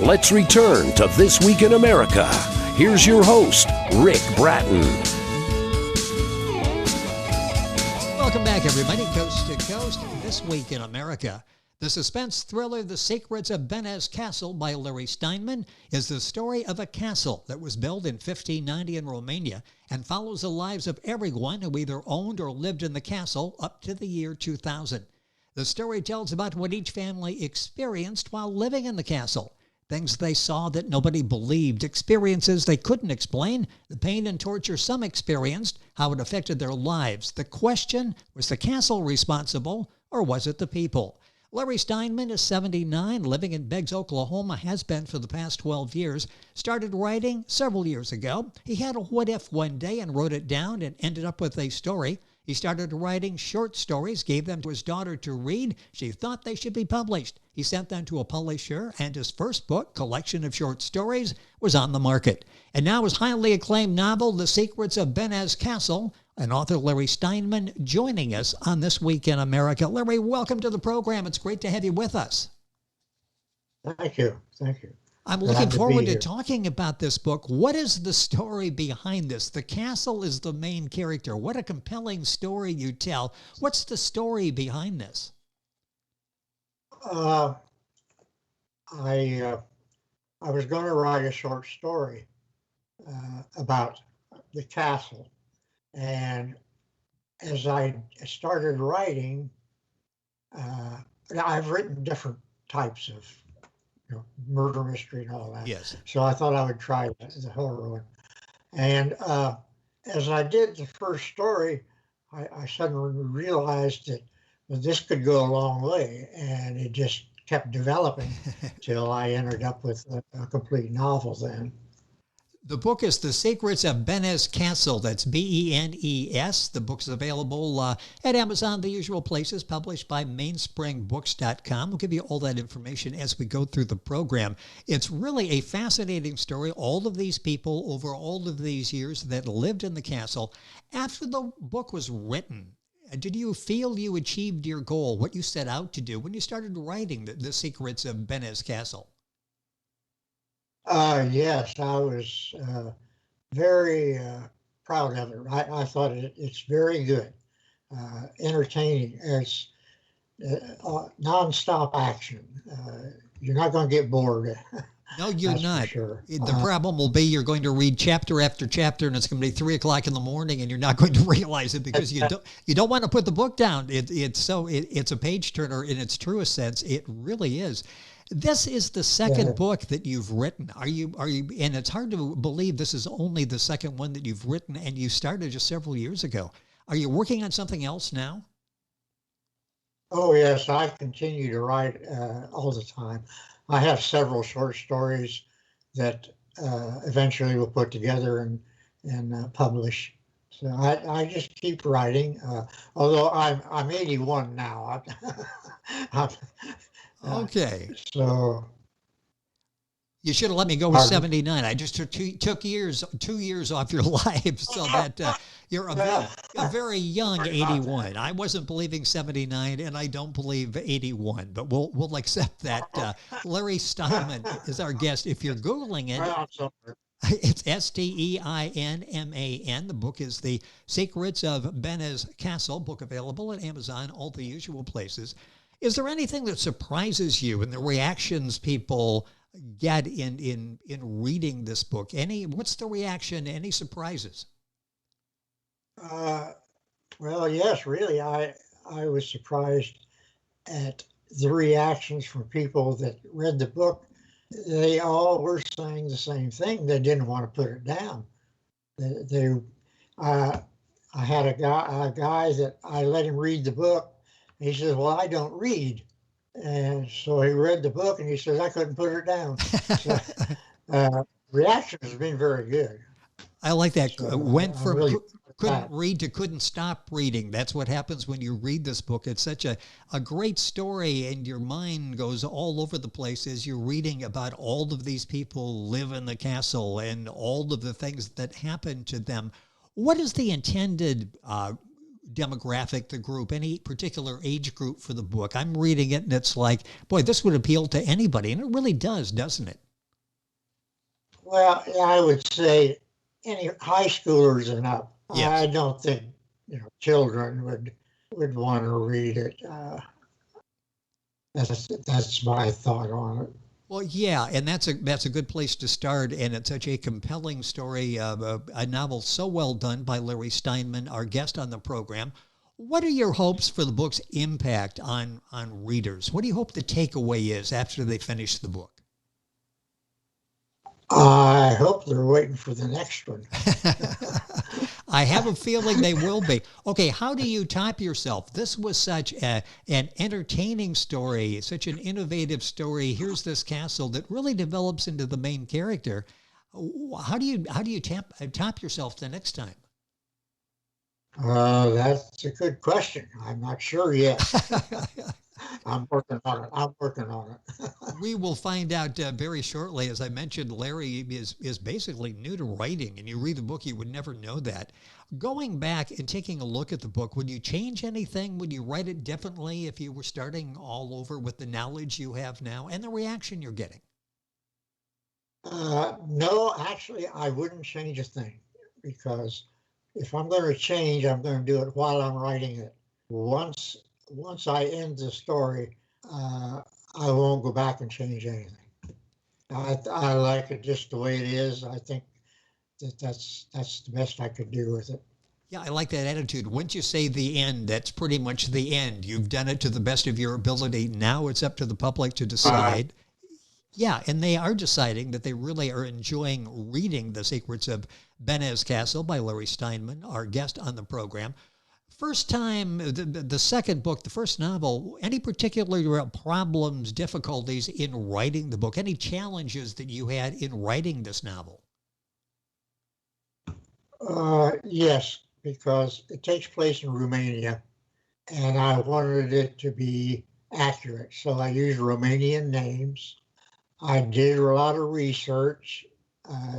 Let's return to This Week in America. Here's your host, Rick Bratton. Welcome back, everybody. Coast to Coast, This Week in America. The suspense thriller The Secrets of BENE'S Castle by Larry Steinman is the story of a castle that was built in 1590 in Romania and follows the lives of everyone who either owned or lived in the castle up to the year 2000. The story tells about what each family experienced while living in the castle. Things they saw that nobody believed, experiences they couldn't explain, the pain and torture some experienced, how it affected their lives. The question, was the castle responsible or was it the people? Larry Steinman is 79, living in Beggs, Oklahoma, has been for the past 12 years. Started writing several years ago. He had a what if one day and wrote it down and ended up with a story. He started writing short stories, gave them to his daughter to read. She thought they should be published. He sent them to a publisher, and his first book, collection of short stories, was on the market. And now his highly acclaimed novel, The Secrets of BENE'S Castle, and author Larry Steinman joining us on This Week in America. Larry, welcome to the program. It's great to have you with us. Thank you. Thank you. I'm looking forward to talking about this book. What is the story behind this? The castle is the main character. What a compelling story you tell. What's the story behind this? I was going to write a short story about the castle, and as I started writing, I've written different types of murder mystery and all that. Yes. So I thought I would try the horror one. And as I did the first story, I suddenly realized that this could go a long way, and it just kept developing till I ended up with a complete novel then. The book is The Secrets of BENE'S Castle. That's BENE'S. The book's available at Amazon, the usual places, published by MainspringBooks.com. We'll give you all that information as we go through the program. It's really a fascinating story. All of these people over all of these years that lived in the castle. After the book was written, did you feel you achieved your goal, what you set out to do when you started writing The Secrets of BENE'S Castle? Yes, I was very proud of it. I thought it's very good, entertaining. It's nonstop action. You're not going to get bored. No, you're That's not. For sure. The problem will be you're going to read chapter after chapter, and it's going to be 3 o'clock in the morning, and you're not going to realize it because you don't want to put the book down. It's a page turner in its truest sense. It really is. This is the second book that you've written. Are you? And it's hard to believe this is only the second one that you've written, and you started just several years ago. Are you working on something else now? Oh yes, I continue to write all the time. I have several short stories that eventually we'll put together and publish. So I just keep writing. Although I'm 81 now. Okay. So you should have let me go with 79. I just took 2 years off your life, so that you're a very young 81. I wasn't believing 79, and I don't believe 81, but we'll accept that. Larry Steinman is our guest. If you're Googling it, it's Steinman. The book is The Secrets of BENE'S Castle, book available at Amazon, all the usual places. Is there anything that surprises you in the reactions people get in reading this book? What's the reaction? Any surprises? Well, yes, really. I was surprised at the reactions from people that read the book. They all were saying the same thing. They didn't want to put it down. I had a guy that I let him read the book. He says, well, I don't read. And so he read the book and he says, I couldn't put it down. So, reaction has been very good. I like that. So, Went from really couldn't read to couldn't stop reading. That's what happens when you read this book. It's such a great story, and your mind goes all over the place as you're reading about all of these people live in the castle and all of the things that happen to them. What is the intended demographic, the group, any particular age group for the book? I'm reading it and it's like, boy, this would appeal to anybody. And it really does, doesn't it? Well, yeah, I would say any high schoolers and up. Yes. I don't think children would want to read it. That's my thought on it. Well, yeah, and that's a good place to start, and it's such a compelling story, a novel so well done by Larry Steinman, our guest on the program. What are your hopes for the book's impact on readers? What do you hope the takeaway is after they finish the book? I hope they're waiting for the next one. I have a feeling they will be. Okay, how do you top yourself? This was such an entertaining story, such an innovative story. Here's this castle that really develops into the main character. How do you top yourself the next time? That's a good question. I'm not sure yet. I'm working on it. We will find out very shortly. As I mentioned, Larry is basically new to writing, and you read the book, you would never know that. Going back and taking a look at the book, would you change anything? Would you write it differently if you were starting all over with the knowledge you have now and the reaction you're getting? No, actually, I wouldn't change a thing, because if I'm going to change, I'm going to do it while I'm writing it. Once I end the story, I won't go back and change anything. I like it just the way it is. I think that's the best I could do with it. Yeah, I like that attitude. Once you say the end, that's pretty much the end. You've done it to the best of your ability. Now it's up to the public to decide. Yeah, and they are deciding that they really are enjoying reading The Secrets of BENE'S Castle by Larry Steinman, our guest on the program. First time, the second book, the first novel, any particular problems, difficulties in writing the book? Any challenges that you had in writing this novel? Yes, because it takes place in Romania, and I wanted it to be accurate. So I used Romanian names. I did a lot of research,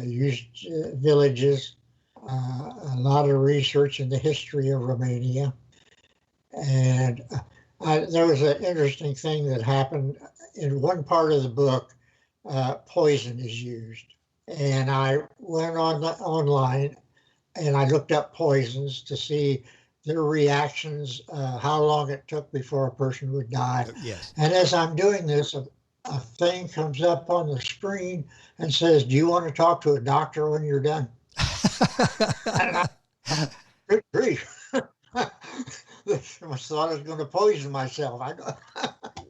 used villages, a lot of research in the history of Romania. And there was an interesting thing that happened in one part of the book. Poison is used, and I went online and I looked up poisons to see their reactions, how long it took before a person would die. Yes. And as I'm doing this, a thing comes up on the screen and says, "Do you want to talk to a doctor when you're done?" Good grief. I thought I was going to poison myself.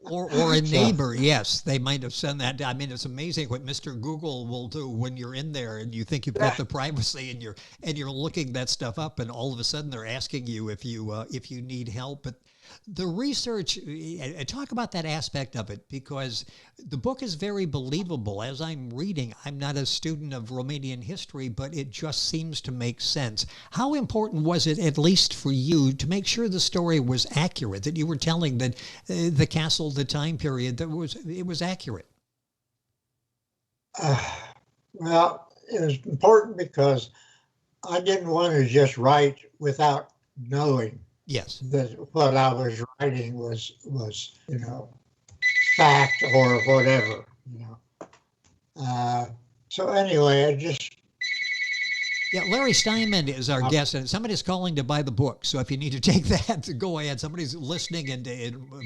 Or a neighbor, yes, they might have sent that. I mean, it's amazing what Mr. Google will do when you're in there and you think you've got the privacy and you're looking that stuff up, and all of a sudden they're asking you if you need help. But the research, talk about that aspect of it, because the book is very believable. As I'm reading, I'm not a student of Romanian history, but it just seems to make sense. How important was it, at least for you, to make sure the story was accurate, that you were telling that the castle, the time period, that it was accurate? Well, it was important because I didn't want to just write without knowing. Yes. That what I was writing was fact or whatever, So anyway, I just. Yeah, Larry Steinman is our guest, and somebody's calling to buy the book. So if you need to take that, go ahead. Somebody's listening and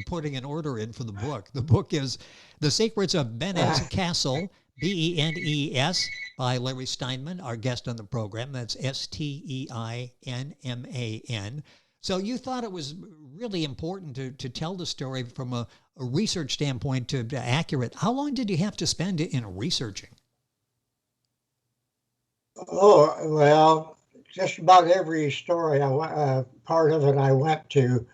putting an order in for the book. The book is The Secrets of BENE'S Castle, BENE'S, by Larry Steinman, our guest on the program. That's STEINMAN. So you thought it was really important to tell the story from a research standpoint to accurate. How long did you have to spend in researching? Oh, well, just about every story part of it I went to,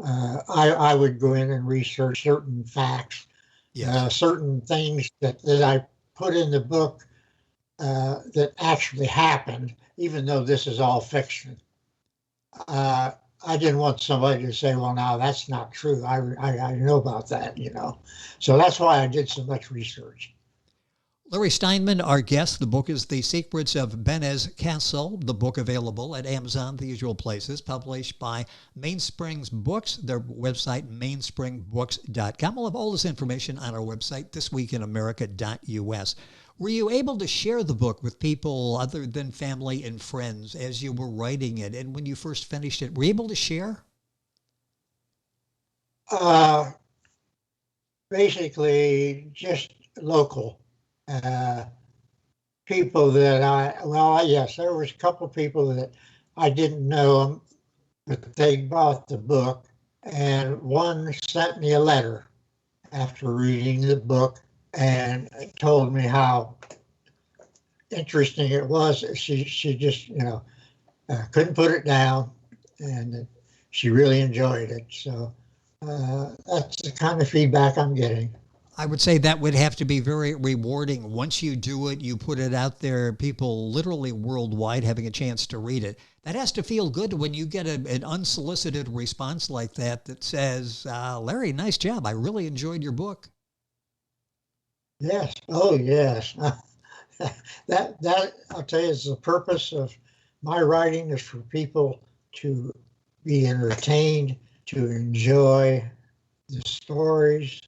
I would go in and research certain facts, yes. Certain things that I put in the book that actually happened, even though this is all fiction. I didn't want somebody to say, "Well, now that's not true. I know about that," So that's why I did so much research. Larry Steinman, our guest. The book is The Secrets of BENE'S Castle. The book available at Amazon, the usual places, published by Mainsprings Books, their website, mainspringbooks.com. We'll have all this information on our website, thisweekinamerica.us. Were you able to share the book with people other than family and friends as you were writing it? And when you first finished it, were you able to share? Basically, just local. People that yes, there was a couple of people that I didn't know them, but they bought the book, and one sent me a letter after reading the book and told me how interesting it was. She just, couldn't put it down, and she really enjoyed it. So that's the kind of feedback I'm getting. I would say that would have to be very rewarding. Once you do it, you put it out there, people literally worldwide having a chance to read it. That has to feel good when you get an unsolicited response like that says, Larry, nice job. I really enjoyed your book. Yes. Oh, yes. that I'll tell you is the purpose of my writing, is for people to be entertained, to enjoy the stories,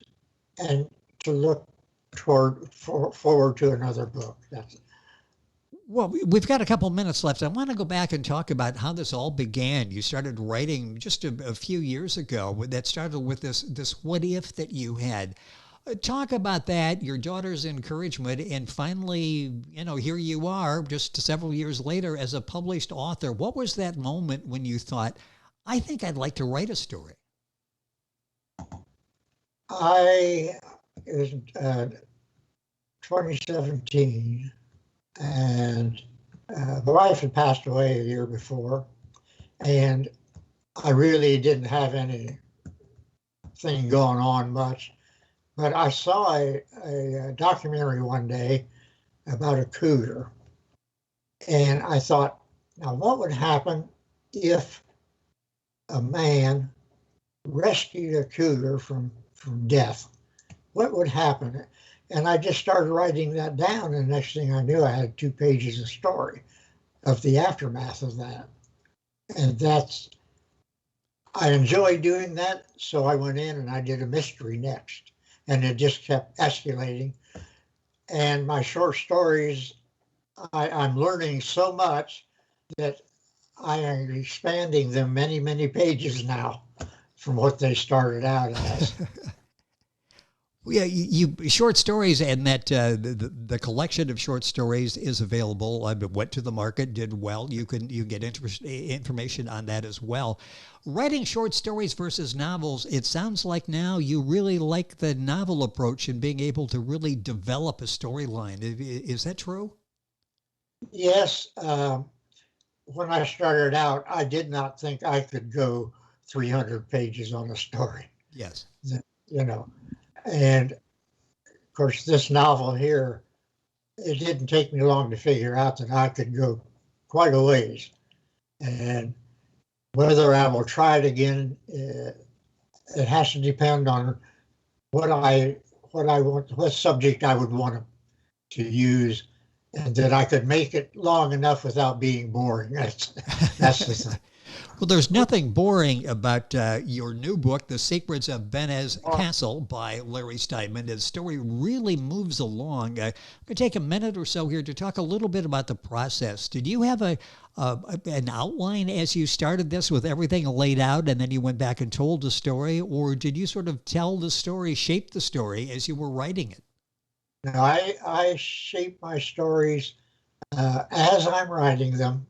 and to look forward to another book. Well, we've got a couple minutes left. I want to go back and talk about how this all began. You started writing just a few years ago. That started with this what if that you had. Talk about that, your daughter's encouragement, and finally, here you are just several years later as a published author. What was that moment when you thought, I think I'd like to write a story? It was 2017, and my wife had passed away a year before, and I really didn't have anything going on much. But I saw a documentary one day about a cougar, and I thought, now what would happen if a man rescued a cougar from death? What would happen? And I just started writing that down, and the next thing I knew, I had 2 pages of story of the aftermath of that. And I enjoy doing that, so I went in and I did a mystery next, and it just kept escalating. And my short stories, I'm learning so much that I am expanding them many, many pages now from what they started out as. Yeah, you short stories, and that the collection of short stories is available. Went to the market, did well. You get information on that as well. Writing short stories versus novels, it sounds like now you really like the novel approach and being able to really develop a storyline. Is that true? Yes. When I started out, I did not think I could go 300 pages on a story. Yes. And of course, this novel here, it didn't take me long to figure out that I could go quite a ways. And whether I will try it again, it has to depend on what subject I would want to use, and that I could make it long enough without being boring. That's the thing. Well, there's nothing boring about your new book, The Secrets of BENE'S Castle by Larry Steinman. The story really moves along. I'm going to take a minute or so here to talk a little bit about the process. Did you have an outline as you started this with everything laid out, and then you went back and told the story, or did you sort of tell the story, shape the story as you were writing it? No, I shape my stories as I'm writing them.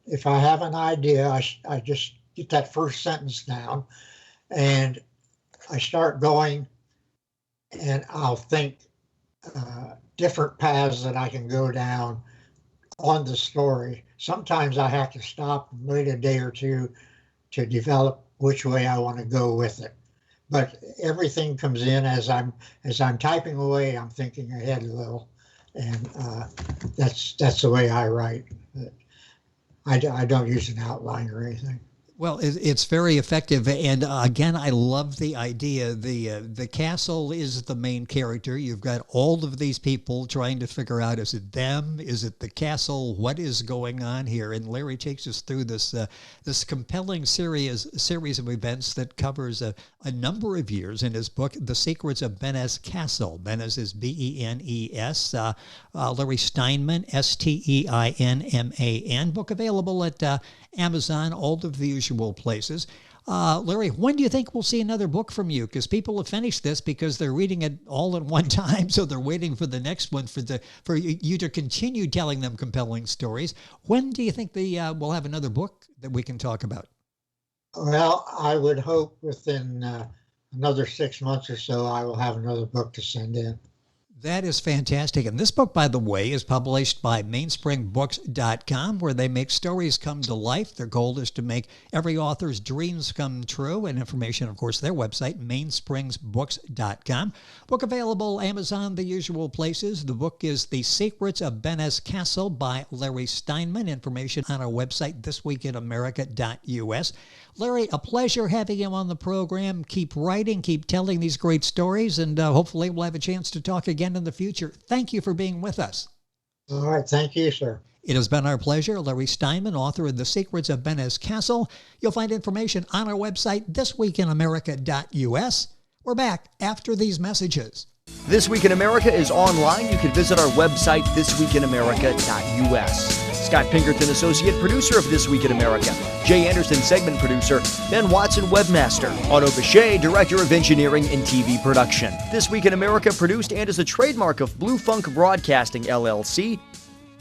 If I have an idea, I just get that first sentence down, and I start going, and I'll think different paths that I can go down on the story. Sometimes I have to stop and wait a day or two to develop which way I want to go with it. But everything comes in as I'm typing away. I'm thinking ahead a little, and that's the way I write. I don't use an outline or anything. Well, it's very effective, and again, I love the idea. The castle is the main character. You've got all of these people trying to figure out: is it them? Is it the castle? What is going on here? And Larry takes us through this compelling series of events that covers a number of years in his book, The Secrets of BENE'S Castle. BENE'S is BENE'S. Larry Steinman, STEINMAN. Book available at Amazon, all of the usual places. Larry, when do you think we'll see another book from you? Because people have finished this because they're reading it all at one time, so they're waiting for the next one for you to continue telling them compelling stories. When do you think we'll have another book that we can talk about? Well, I would hope within another 6 months or so, I will have another book to send in. That is fantastic. And this book, by the way, is published by MainspringBooks.com, where they make stories come to life. Their goal is to make every author's dreams come true. And information, of course, their website, MainspringBooks.com. Book available Amazon, the usual places. The book is The Secrets of BENE'S Castle by Larry Steinman. Information on our website, thisweekinamerica.us. Larry, a pleasure having you on the program. Keep writing, keep telling these great stories, and hopefully we'll have a chance to talk again in the future. Thank you for being with us. All right. Thank you, sir. It has been our pleasure. Larry Steinman, author of The Secrets of BENE'S Castle. You'll find information on our website, thisweekinamerica.us. We're back after these messages. This Week in America is online. You can visit our website, thisweekinamerica.us. Scott Pinkerton, Associate Producer of This Week in America. Jay Anderson, Segment Producer. Ben Watson, Webmaster. Otto Bechet, Director of Engineering and TV Production. This Week in America produced and is a trademark of Blue Funk Broadcasting, LLC.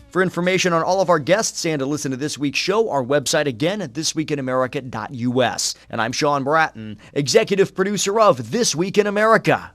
For information on all of our guests and to listen to this week's show, our website again at thisweekinamerica.us. And I'm Sean Bratton, Executive Producer of This Week in America.